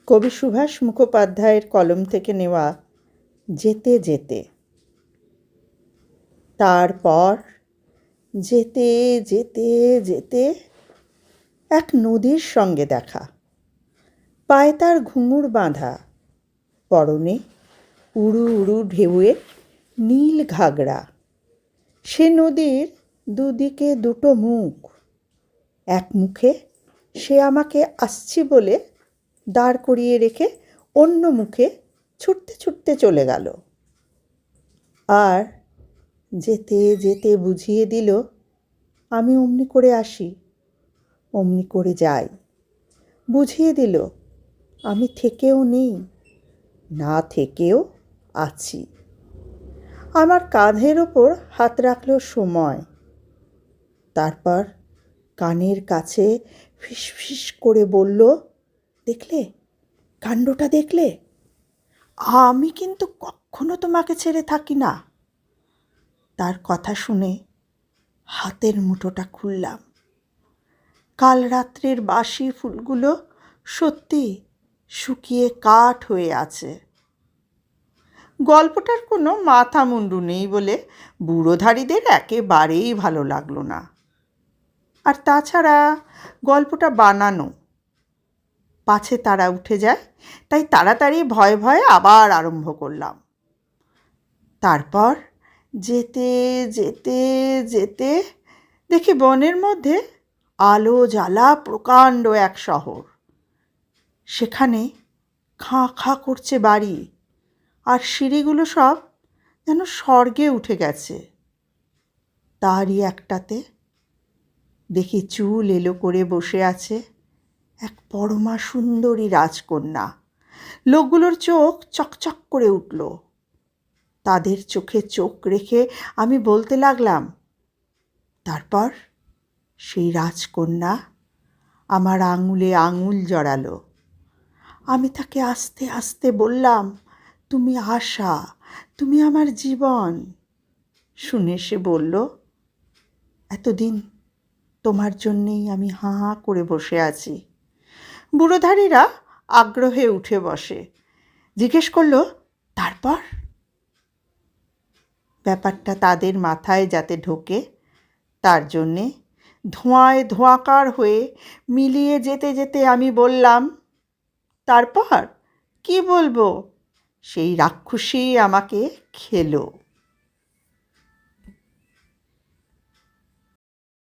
কবি সুভাষ মুখোপাধ্যায়ের কলম থেকে নেওয়া যেতে যেতে। তারপর যেতে যেতে যেতে এক নদীর সঙ্গে দেখা। পায়ে তার ঘুঙুর বাঁধা, পরনে উড়ু উড়ু ঢেউয়ে নীল ঘাগরা। সে নদীর দুদিকে দুটো মুখ। এক মুখে সে আমাকে আসছি বলে দাঁড় করিয়ে রেখে অন্য মুখে ছুটতে ছুটতে চলে গেল। আর যেতে যেতে বুঝিয়ে দিল আমি অমনি করে আসি, অমনি করে যাই। বুঝিয়ে দিল আমি থেকেও নেই, না থেকেও আছি। আমার কাঁধের ওপর হাত রাখল সময়। তারপর কানের কাছে ফিস ফিস করে বলল, দেখলে, কাণ্ডটা দেখলে? আমি কিন্তু কখনো তোমাকে ছেড়ে থাকি না। তার কথা শুনে হাতের মুঠোটা খুললাম। কাল রাত্রের বাসি ফুলগুলো সত্যি শুকিয়ে কাঠ হয়ে আছে। গল্পটার কোনো মাথা মুন্ডু নেই বলে বুড়োধারীদের একেবারেই ভালো লাগলো না। আর তাছাড়া গল্পটা বানানো, পাছে তারা উঠে যায়, তাই তাড়াতাড়ি ভয়ে ভয়ে আবার আরম্ভ করলাম। তারপর যেতে যেতে যেতে দেখি বনের মধ্যে আলো জ্বালা প্রকাণ্ড এক শহর। সেখানে খাঁ খাঁ করছে বাড়ি, আর সিঁড়িগুলো সব যেন স্বর্গে উঠে গেছে। তারই একটাতে দেখি চুল এলো করে বসে আছে এক পরমা সুন্দরী রাজকন্যা। লোকগুলোর চোখ চকচক করে উঠল। তাদের চোখে চোখ রেখে আমি বলতে লাগলাম। তারপর সেই রাজকন্যা আমার আঙুলে আঙুল জড়ালো। আমি তাকে আস্তে আস্তে বললাম, তুমি আশা, তুমি আমার জীবন। শুনে সে বলল, এতদিন তোমার জন্যেই আমি হাঁ হাঁ করে বসে আছি। বুড়োধারীরা আগ্রহে উঠে বসে, জিজ্ঞেস করল, তারপর? ব্যাপারটা তাদের মাথায় যাতে ঢোকে তার জন্যে ধোঁয়ায় ধোঁয়াকার হয়ে মিলিয়ে যেতে যেতে আমি বললাম, তারপর কি বলবো, সেই রাক্ষসী আমাকে খেলো।